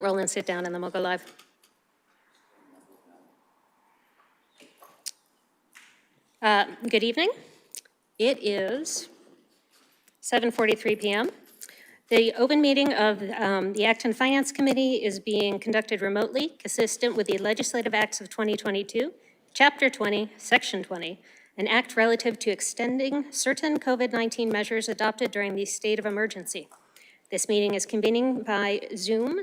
Roll and sit down, and then we'll go live. Good evening. It is 7:43 p.m. The open meeting of the Acton Finance Committee is being conducted remotely, consistent with the Legislative Acts of 2022, Chapter 20, Section 20, an act relative to extending certain COVID-19 measures adopted during the state of emergency. This meeting is convening by Zoom,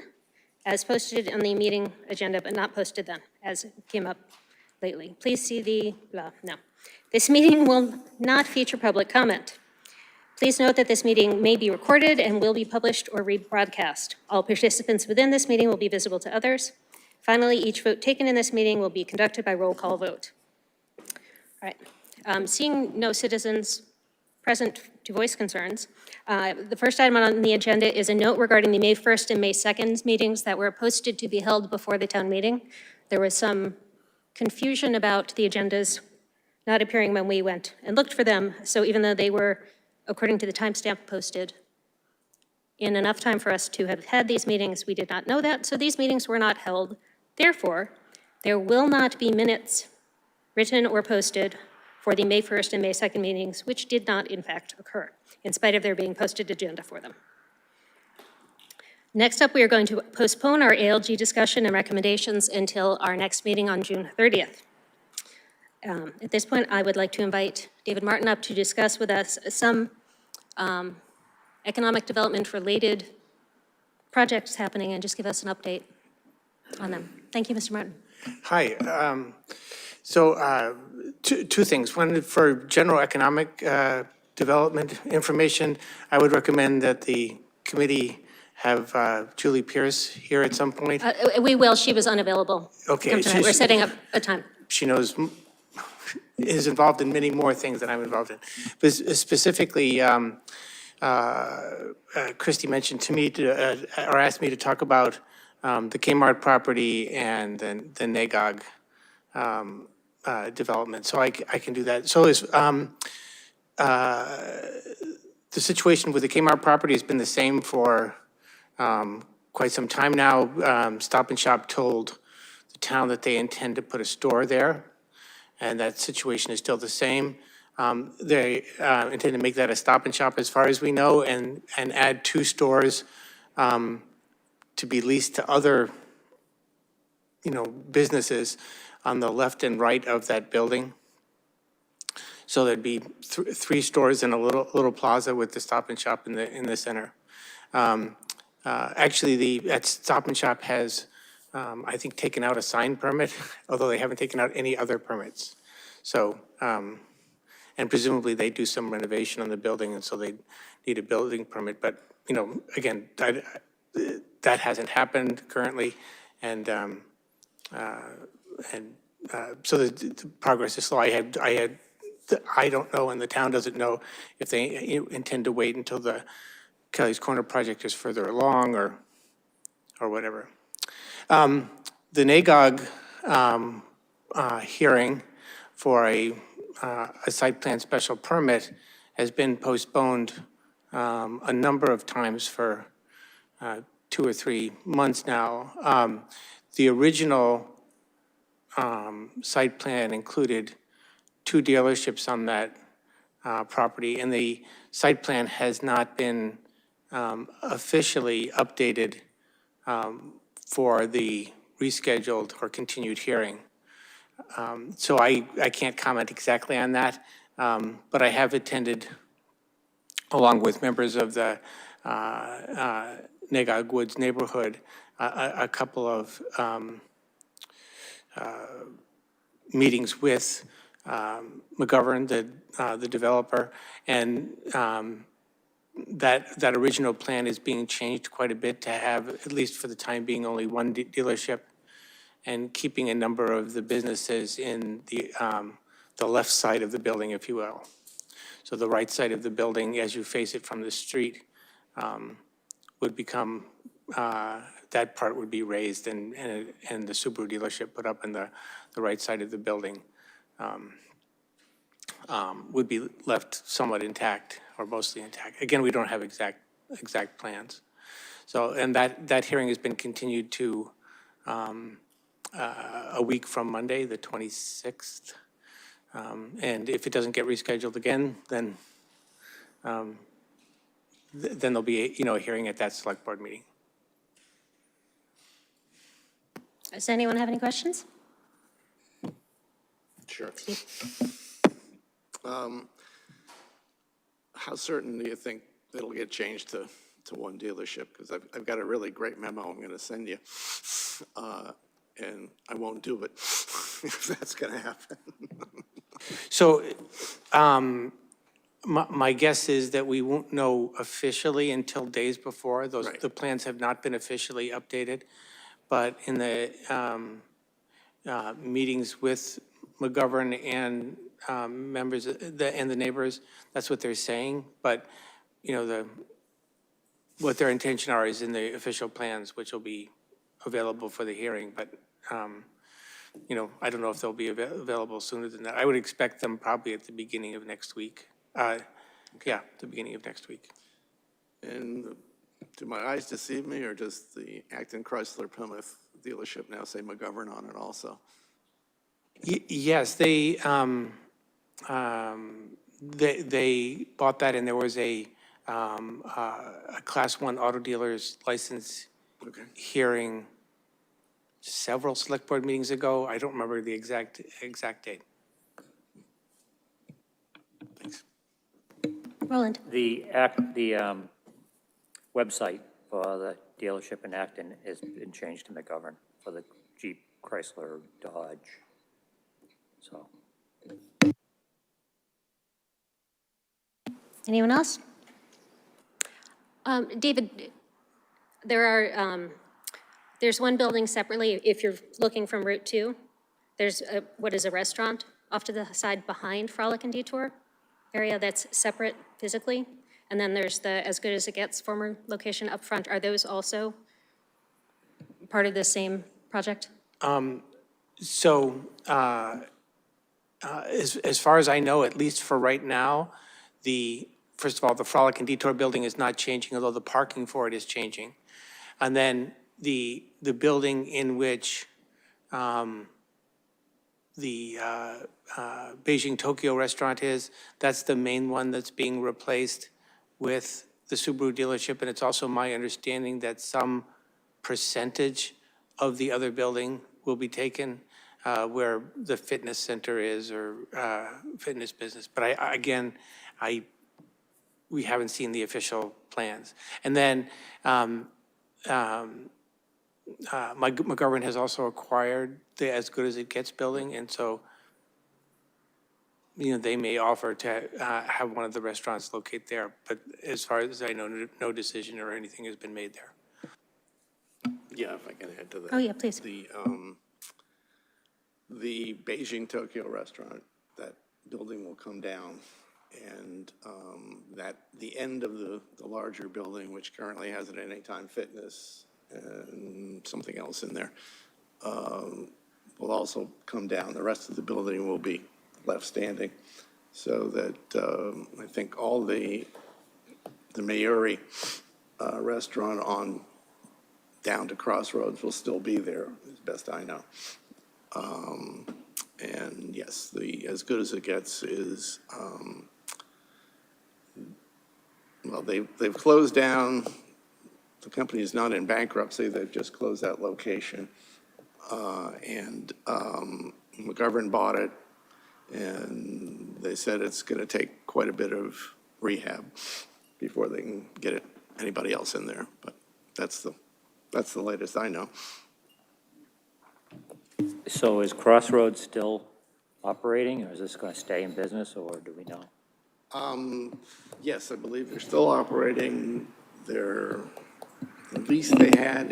as posted on the meeting agenda, but not posted then, as came up lately. Please see the, no. This meeting will not feature public comment. Please note that this meeting may be recorded and will be published or rebroadcast. All participants within this meeting will be visible to others. Finally, each vote taken in this meeting will be conducted by roll call vote. All right, seeing no citizens present to voice concerns, the first item on the agenda is a note regarding the May 1st and May 2nd meetings that were posted to be held before the town meeting. There was some confusion about the agendas not appearing when we went and looked for them. So even though they were, according to the timestamp, posted in enough time for us to have had these meetings, we did not know that. So these meetings were not held. Therefore, there will not be minutes written or posted for the May 1st and May 2nd meetings, which did not, in fact, occur, in spite of there being posted agenda for them. Next up, we are going to postpone our ALG discussion and recommendations until our next meeting on June 30th. At this point, I would like to invite David Martin up to discuss with us some economic development-related projects happening and just give us an update on them. Thank you, Mr. Martin. Hi. Two things. One, for general economic development information, I would recommend that the committee have Julie Pierce here at some point. We will. She was unavailable. Okay. We're setting up a time. She is involved in many more things than I'm involved in. But specifically, Christy mentioned to me, or asked me to talk about the Kmart property and the NAGOG development. So I can do that. So is the situation with the Kmart property has been the same for quite some time now. Stop and Shop told the town that they intend to put a store there, and that situation is still the same. They intend to make that a Stop and Shop as far as we know, and add 2 stores to be leased to other, businesses on the left and right of that building. So there'd be 3 stores in a little plaza with the Stop and Shop in the center. Actually, that Stop and Shop has, I think, taken out a sign permit, although they haven't taken out any other permits. So, and presumably they do some renovation on the building, and so they need a building permit. But, again, that hasn't happened currently, and so the progress is slow. I don't know, and the town doesn't know if they intend to wait until the Kelly's Corner project is further along or whatever. The NAGOG hearing for a site plan special permit has been postponed a number of times for 2 or 3 months now. The original site plan included 2 dealerships on that property, and the site plan has not been officially updated for the rescheduled or continued hearing. So I can't comment exactly on that, but I have attended, along with members of the NAGOG Woods neighborhood, a couple of meetings with McGovern, the developer, and that original plan is being changed quite a bit to have, at least for the time being, only 1 dealership, and keeping a number of the businesses in the left side of the building, if you will. So the right side of the building, as you face it from the street, would become, that part would be raised, and the Subaru dealership put up in the right side of the building would be left somewhat intact or mostly intact. Again, we don't have exact plans. So, and that hearing has been continued to a week from Monday, the 26th. And if it doesn't get rescheduled again, then then there'll be, a hearing at that select board meeting. Does anyone have any questions? Sure. How certain do you think it'll get changed to one dealership? Because I've got a really great memo I'm going to send you, and I won't do it if that's going to happen. So my guess is that we won't know officially until days before. Right. The plans have not been officially updated, but in the meetings with McGovern and members and the neighbors, that's what they're saying. But, what their intention are is in the official plans, which will be available for the hearing. But, I don't know if they'll be available sooner than that. I would expect them probably at the beginning of next week. Yeah, the beginning of next week. And do my eyes deceive me, or does the Acton Chrysler Plymouth dealership now say McGovern on it also? Yes, they bought that, and there was a Class 1 auto dealer's license hearing several select board meetings ago. I don't remember the exact date. Thanks. Roland? The website for the dealership in Acton has been changed to McGovern for the Jeep, Chrysler, Dodge. So, Anyone else? David, there's one building separately, if you're looking from Route 2, there's what is a restaurant off to the side behind Frolic and Detour area that's separate physically. And then there's the As Good as It Gets former location up front. Are those also part of the same project? So as far as I know, at least for right now, first of all, the Frolic and Detour building is not changing, although the parking for it is changing. And then the building in which the Beijing Tokyo restaurant is, that's the main one that's being replaced with the Subaru dealership. And it's also my understanding that some percentage of the other building will be taken where the fitness center is or fitness business. But we haven't seen the official plans. And then McGovern has also acquired the As Good as It Gets building, and so they may offer to have one of the restaurants locate there. But as far as I know, no decision or anything has been made there. Yeah, if I can add to that. Oh, yeah, please. The Beijing Tokyo restaurant, that building will come down, and that the end of the larger building, which currently has an Anytime Fitness and something else in there, will also come down. The rest of the building will be left standing, so that I think all the Mayuri restaurant on down to Crossroads will still be there, as best I know. And yes, the As Good as It Gets is, well, they've closed down. The company is not in bankruptcy. They've just closed that location. And McGovern bought it, and they said it's going to take quite a bit of rehab before they can get anybody else in there. But that's the latest I know. so is Crossroads still operating, or is this going to stay in business, or do we know? Yes, I believe they're still operating. The lease they had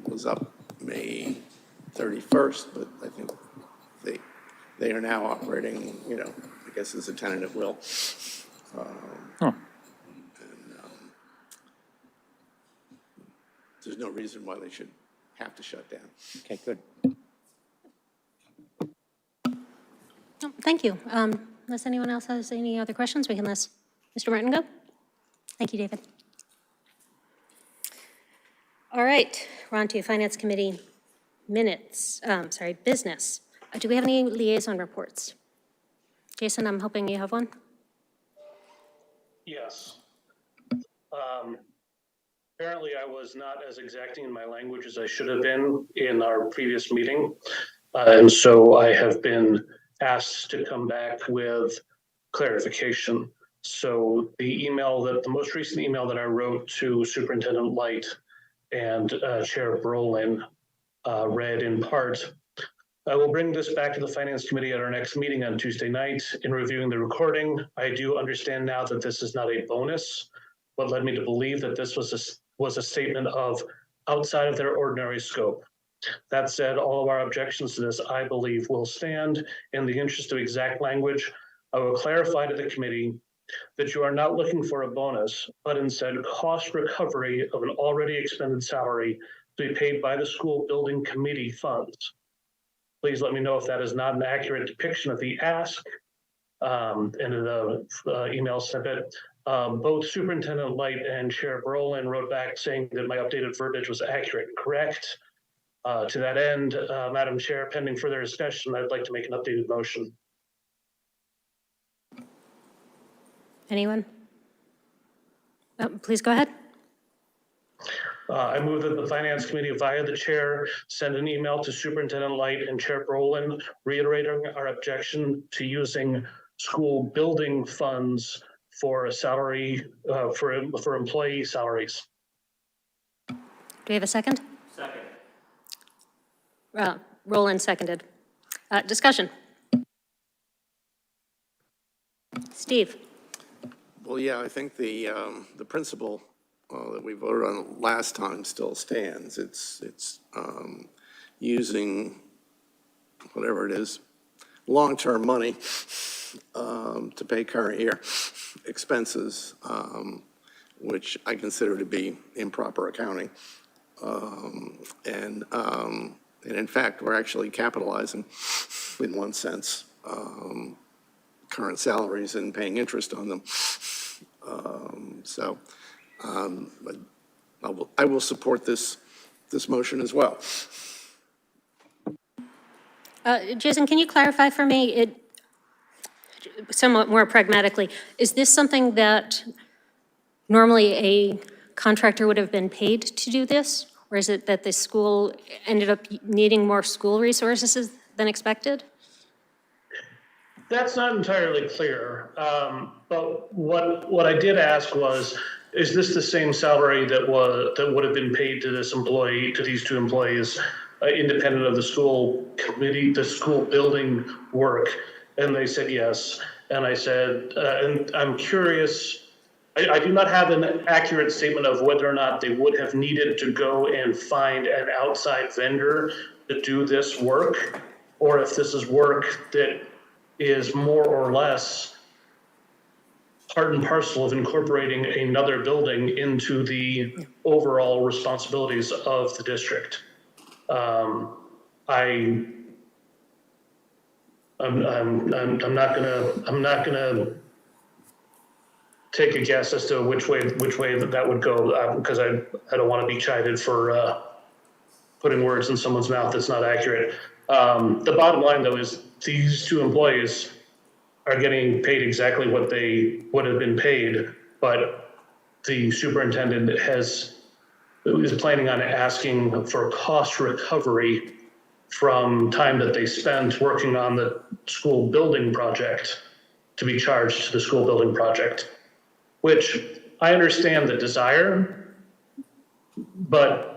was up May 31st, but I think they are now operating, I guess as a tenant at will. There's no reason why they should have to shut down. Okay, good. Oh, thank you. Unless anyone else has any other questions, we can let Mr. Martin go. Thank you, David. All right, we're on to Finance Committee minutes, business. Do we have any liaison reports? Jason, I'm hoping you have one. Yes. Apparently, I was not as exacting in my language as I should have been in our previous meeting. And so I have been asked to come back with clarification. So the most recent email that I wrote to Superintendent Light and Chair Brolin read in part, I will bring this back to the Finance Committee at our next meeting on Tuesday night. In reviewing the recording, I do understand now that this is not a bonus. What led me to believe that this was a statement of outside of their ordinary scope. That said, all of our objections to this, I believe, will stand. In the interest of exact language, I will clarify to the committee that you are not looking for a bonus, but instead cost recovery of an already expended salary to be paid by the school building committee funds. Please let me know if that is not an accurate depiction of the ask. And in the email snippet, both Superintendent Light and Chair Brolin wrote back saying that my updated verbiage was accurate and correct. To that end, Madam Chair, pending further discussion, I'd like to make an updated motion. Anyone? Please go ahead. I move that the Finance Committee via the chair send an email to Superintendent Light and Chair Brolin reiterating our objection to using school building funds for a salary, for employee salaries. Do we have a second? Second. Roland seconded. Discussion. Steve? Well, yeah, I think the principle that we voted on last time still stands. It's using whatever it is, long-term money to pay current year expenses, which I consider to be improper accounting. And in fact, we're actually capitalizing, in one sense, current salaries and paying interest on them. I will support this motion as well. Jason, can you clarify for me, somewhat more pragmatically, is this something that normally a contractor would have been paid to do this? Or is it that the school ended up needing more school resources than expected? That's not entirely clear, but what I did ask was, is this the same salary that would have been paid to this employee, to these two employees, independent of the school committee, the school building work? And they said yes. And I said, and I'm curious, I do not have an accurate statement of whether or not they would have needed to go and find an outside vendor to do this work, or if this is work that is more or less part and parcel of incorporating another building into the overall responsibilities of the district. I'm not gonna take a guess as to which way that would go, because I don't want to be chided for putting words in someone's mouth that's not accurate. The bottom line, though, is these two employees are getting paid exactly what they would have been paid, but the superintendent is planning on asking for cost recovery from time that they spent working on the school building project to be charged to the school building project, which I understand the desire, but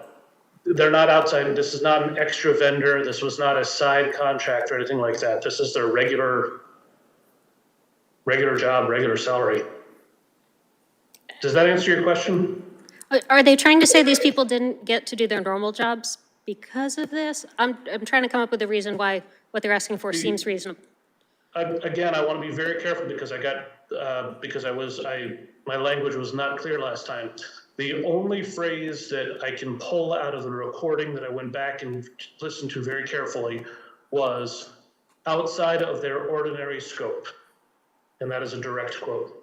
they're not outside. This is not an extra vendor. This was not a side contract or anything like that. This is their regular job, regular salary. Does that answer your question? Are they trying to say these people didn't get to do their normal jobs because of this? I'm trying to come up with a reason why what they're asking for seems reasonable. Again, I want to be very careful because my language was not clear last time. The only phrase that I can pull out of the recording that I went back and listened to very carefully was outside of their ordinary scope. And that is a direct quote.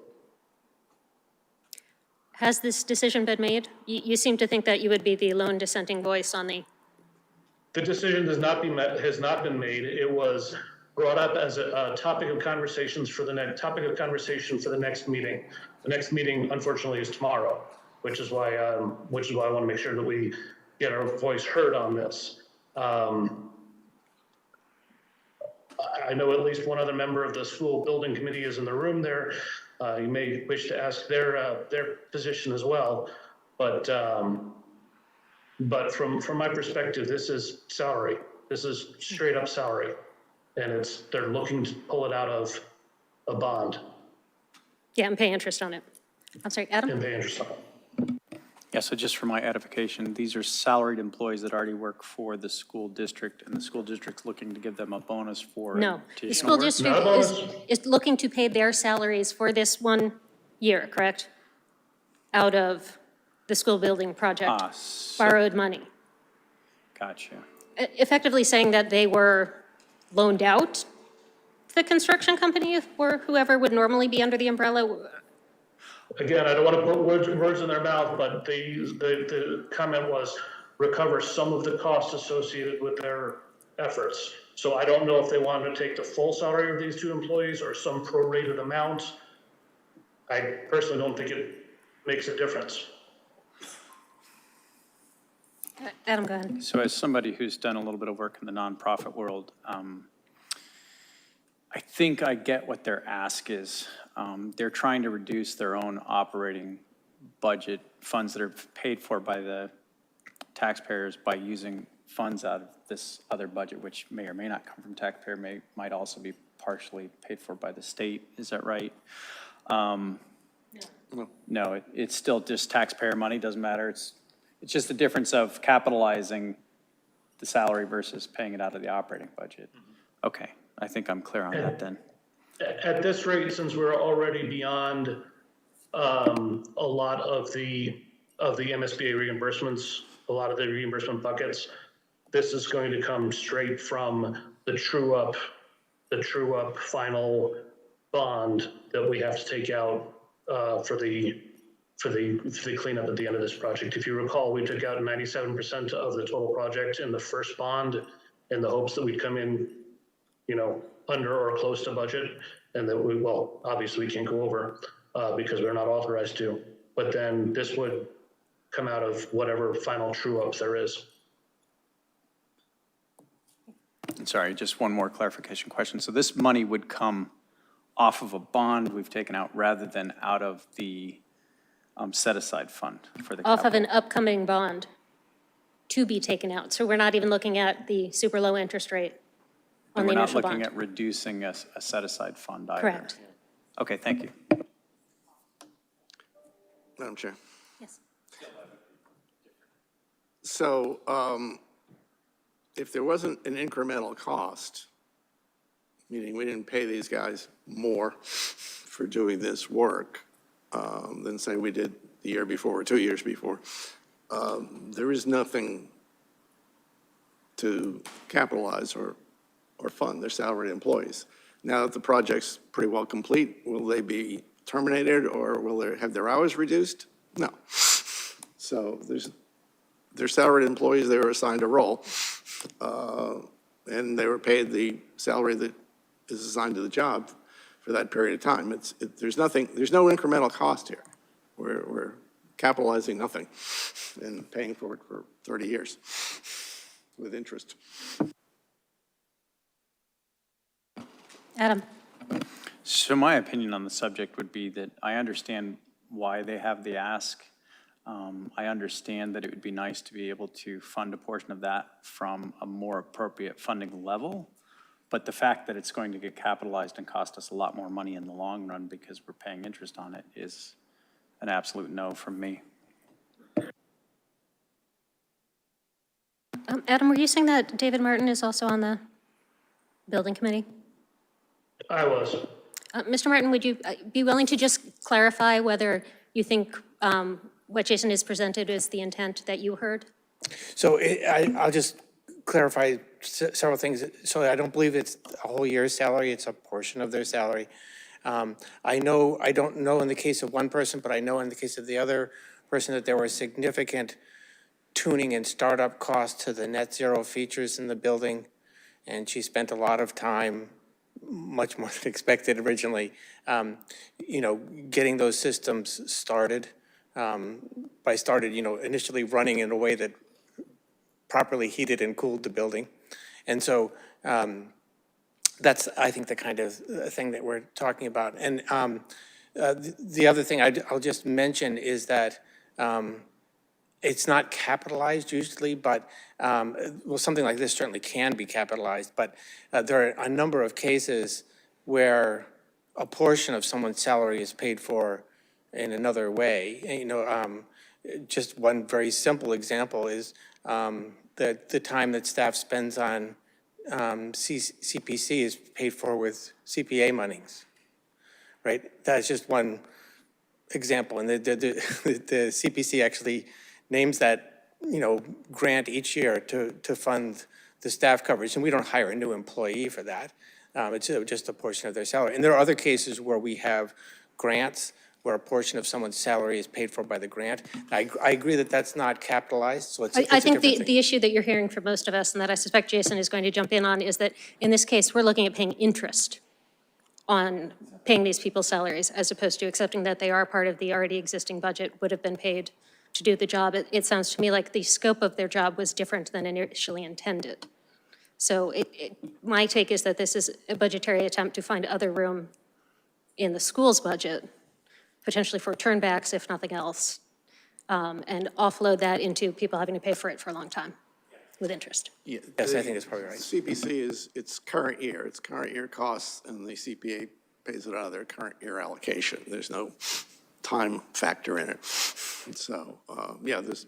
Has this decision been made? You seem to think that you would be the lone dissenting voice on the, The decision has not been made. It was brought up as a topic of conversations for the next meeting. The next meeting, unfortunately, is tomorrow, which is why I want to make sure that we get our voice heard on this. I know at least one other member of the school building committee is in the room there. You may wish to ask their position as well, but from my perspective, this is salary. This is straight up salary. And they're looking to pull it out of a bond yeah, and pay interest on it? I'm sorry, Adam? and pay interest on it. Yeah, so just for my edification, these are salaried employees that already work for the school district, and the school district's looking to give them a bonus for No, the additional school work? district Not a bonus. is looking to pay their salaries for this 1 year, correct? Out of the school building project, Ah, so- borrowed money. Gotcha. Effectively saying that they were loaned out to the construction company or whoever would normally be under the umbrella. Again, I don't want to put words in their mouth, but the comment was recover some of the costs associated with their efforts. So I don't know if they wanted to take the full salary of these 2 employees or some prorated amount. I personally don't think it makes a difference. Adam, go ahead. So as somebody who's done a little bit of work in the nonprofit world, I think I get what their ask is. They're trying to reduce their own operating budget funds that are paid for by the taxpayers by using funds out of this other budget, which may or may not come from taxpayer, might also be partially paid for by the state. Is that right? No, it's still just taxpayer money, doesn't matter. It's just the difference of capitalizing the salary versus paying it out of the operating budget. Okay, I think I'm clear on that then. At this rate, since we're already beyond a lot of the MSBA reimbursements, a lot of the reimbursement buckets, this is going to come straight from the true up final bond that we have to take out for the cleanup at the end of this project. If you recall, we took out 97% of the total project in the first bond in the hopes that we'd come in, under or close to budget, and that obviously we can't go over because we're not authorized to, but then this would come out of whatever final true ups there is. Sorry, just one more clarification question. So this money would come off of a bond we've taken out rather than out of the set-aside fund for the Off of capital? an upcoming bond to be taken out. So we're not even looking at the super low interest rate on And the we're not initial looking bond. at reducing a set-aside fund either? Correct. Okay, thank you. Madam Chair. Yes. So if there wasn't an incremental cost, meaning we didn't pay these guys more for doing this work than say we did the year before or 2 years before, there is nothing to capitalize or fund. They're salaried employees. Now that the project's pretty well complete, will they be terminated or will they have their hours reduced? No. So they're salaried employees, they were assigned a role, and they were paid the salary that is assigned to the job for that period of time. There's no incremental cost here. We're capitalizing nothing and paying for it for 30 years with interest. Adam, So my opinion on the subject would be that I understand why they have the ask. I understand that it would be nice to be able to fund a portion of that from a more appropriate funding level. But the fact that it's going to get capitalized and cost us a lot more money in the long run because we're paying interest on it is an absolute no from me. Adam, were you saying that David Martin is also on the building committee? I was. Mr. Martin, would you be willing to just clarify whether you think what Jason has presented is the intent that you heard? So I'll just clarify several things. So I don't believe it's a whole year's salary, it's a portion of their salary. I don't know in the case of one person, but I know in the case of the other person that there were significant tuning and startup costs to the net zero features in the building. And she spent a lot of time, much more than expected originally, getting those systems started. Initially running in a way that properly heated and cooled the building. And so that's, I think, the kind of thing that we're talking about. And the other thing I'll just mention is that it's not capitalized usually, but, something like this certainly can be capitalized, but there are a number of cases where a portion of someone's salary is paid for in another way. Just one very simple example is the time that staff spends on CPC is paid for with CPA monies, right? That's just one example, and the CPC actually names that, grant each year to fund the staff coverage, and we don't hire a new employee for that. It's just a portion of their salary. And there are other cases where we have grants where a portion of someone's salary is paid for by the grant. I agree that that's not capitalized, so it's a I think different thing. the issue that you're hearing from most of us, and that I suspect Jason is going to jump in on, is that in this case, we're looking at paying interest on paying these people's salaries, as opposed to accepting that they are part of the already existing budget, would have been paid to do the job. It sounds to me like the scope of their job was different than initially intended. So my take is that this is a budgetary attempt to find other room in the school's budget, potentially for turnbacks, if nothing else, and offload that into people having to pay for it for a long time with interest. Yes, I think that's probably right. CPC is its current year costs, and the CPA pays it out of their current year allocation. There's no time factor in it. So, there's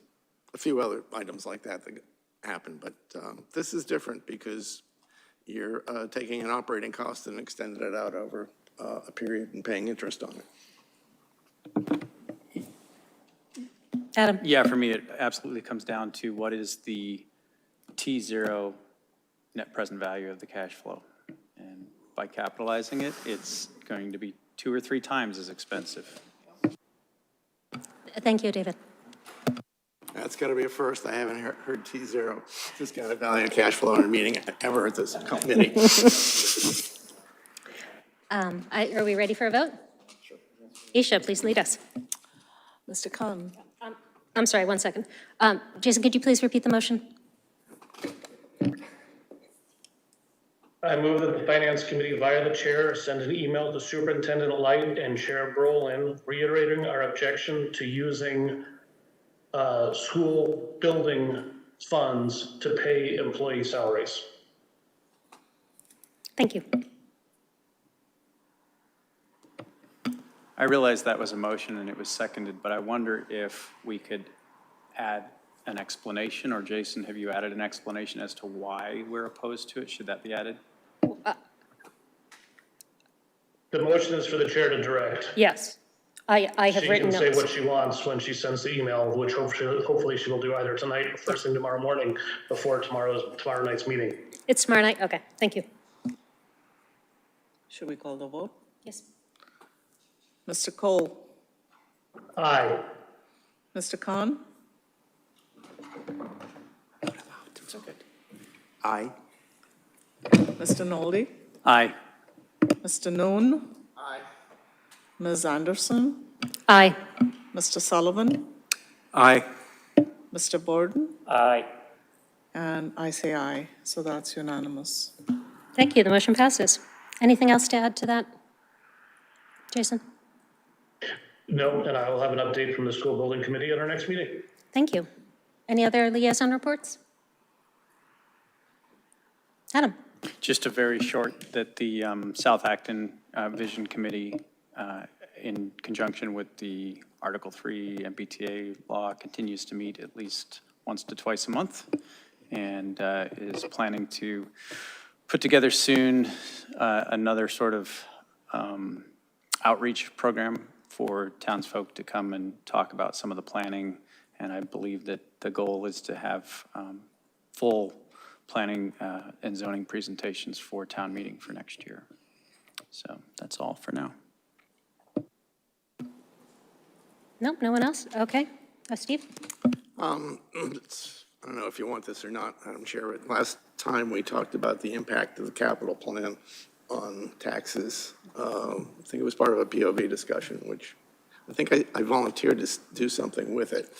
a few other items like that happen, but this is different because you're taking an operating cost and extending it out over a period and paying interest on it. Adam? Yeah, for me, it absolutely comes down to what is the T0 net present value of the cash flow. And by capitalizing it, it's going to be 2 or 3 times as expensive. Thank you, David. That's got to be a first. I haven't heard T0, this kind of value of cash flow in a meeting ever at this committee. Are we ready for a vote? Sure. Isha, please lead us. Mr. Khan, I'm sorry, 1 second. Jason, could you please repeat the motion? I move that the Finance Committee via the chair send an email to Superintendent Light and Chair Brolin reiterating our objection to using school building funds to pay employee salaries. Thank you. I realize that was a motion and it was seconded, but I wonder if we could add an explanation, or Jason, have you added an explanation as to why we're opposed to it? Should that be added? The motion is for the chair to direct. Yes, I have written notes. She can say what she wants when she sends the email, which hopefully she will do either tonight or first thing tomorrow morning before tomorrow night's meeting. It's tomorrow night? Okay, thank you. should we call the vote? Yes. Mr. Cole, Aye. Mr. Khan, Aye. Mr. Noldy, Aye. Mr. Noon. Aye. Ms. Anderson, Aye. Mr. Sullivan, Aye. Mr. Borden, Aye. and I say aye, so that's unanimous. Thank you, the motion passes. Anything else to add to that, Jason? No, and I will have an update from the school building committee at our next meeting. Thank you. Any other liaison reports? Adam? Just a very short, that the South Acton Vision Committee, in conjunction with the Article 3 MBTA law, continues to meet at least once to twice a month, and is planning to put together soon another sort of outreach program for townsfolk to come and talk about some of the planning. And I believe that the goal is to have full planning and zoning presentations for town meeting for next year. So that's all for now. No, no one else? Okay. Steve? I don't know if you want this or not, Madam Chair, but last time we talked about the impact of the capital plan on taxes. I think it was part of a POV discussion, which I think I volunteered to do something with it.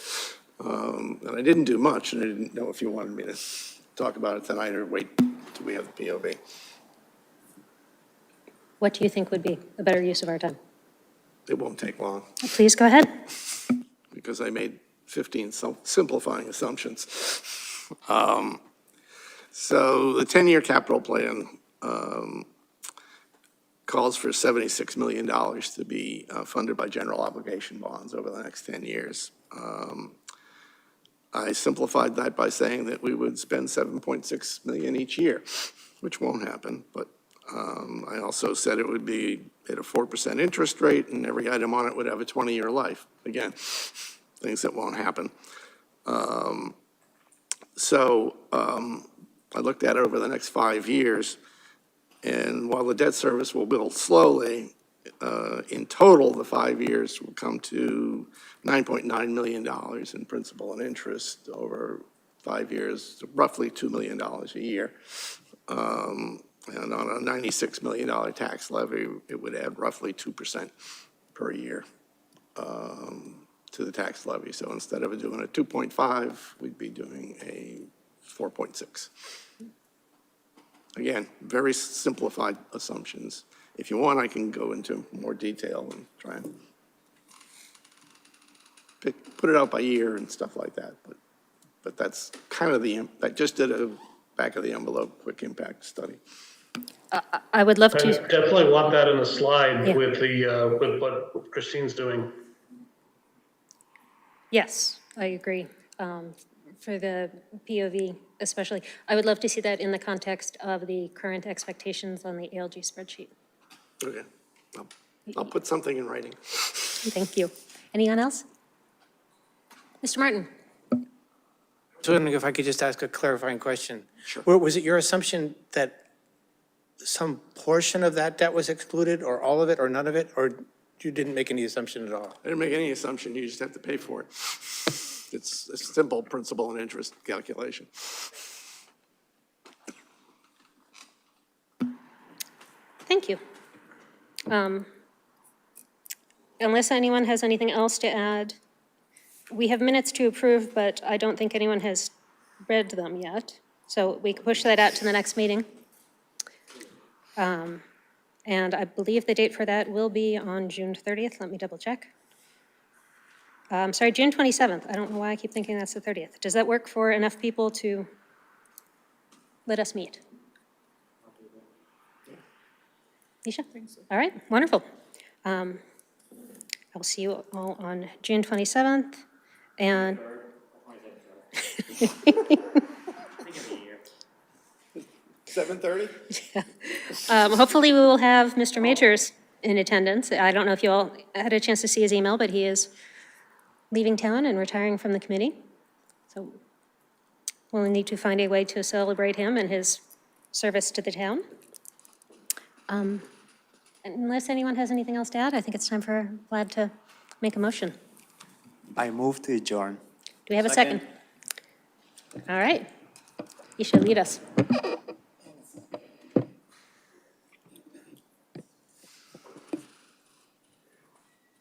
And I didn't do much, and I didn't know if you wanted me to talk about it tonight or wait till we have the POV. What do you think would be a better use of our time? It won't take long, Please go ahead. because I made 15 simplifying assumptions. So the 10-year capital plan calls for $76 million to be funded by general obligation bonds over the next 10 years. I simplified that by saying that we would spend $7.6 million each year, which won't happen, but I also said it would be at a 4% interest rate, and every item on it would have a 20-year life. Again, things that won't happen. So I looked at it over the next 5 years, and while the debt service will build slowly, in total, the 5 years will come to $9.9 million in principal and interest over 5 years, roughly $2 million a year. And on a $96 million tax levy, it would add roughly 2% per year to the tax levy. So instead of doing a 2.5, we'd be doing a 4.6. Again, very simplified assumptions. If you want, I can go into more detail and try and put it out by year and stuff like that. But that's kind of I just did a back of the envelope quick impact study. I would love I to. definitely want that in a slide Yeah. with with what Christine's doing. Yes, I agree. For the POV especially, I would love to see that in the context of the current expectations on the ALG spreadsheet. Okay. I'll put something in writing. Thank you. Anyone else? Mr. Martin? So I wondering if I could just ask a clarifying question. Sure. Was it your assumption that some portion of that debt was excluded, or all of it, or none of it, or you didn't make any assumption at all? I didn't make any assumption, you just have to pay for it. It's a simple principal and interest calculation. Thank you. Unless anyone has anything else to add, we have minutes to approve, but I don't think anyone has read them yet. So we can push that out to the next meeting. And I believe the date for that will be on June 30th. Let me double check. Sorry, June 27th. I don't know why I keep thinking that's the 30th. Does that work for enough people to let us meet? Nisha? All right, wonderful. I'll see you all on June 27th, and 7:30? hopefully we will have Mr. Majors in attendance. I don't know if you all had a chance to see his email, but he is leaving town and retiring from the committee. So we'll need to find a way to celebrate him and his service to the town. Unless anyone has anything else to add, I think it's time for Vlad to make a motion. I move to adjourn. Do we have a second? All right. You should lead us.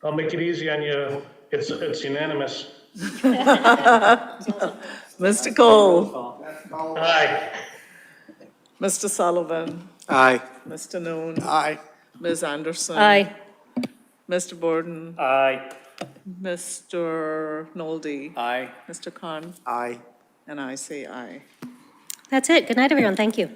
I'll make it easy on you. It's unanimous. Mr. Cole, Aye. Mr. Sullivan, Aye. Mr. Noon, Aye. Ms. Anderson. Aye. Mr. Borden, Aye. Mr. Noldy, Aye. Mr. Khan, Aye. and I say aye. That's it. Good night, everyone. Thank you.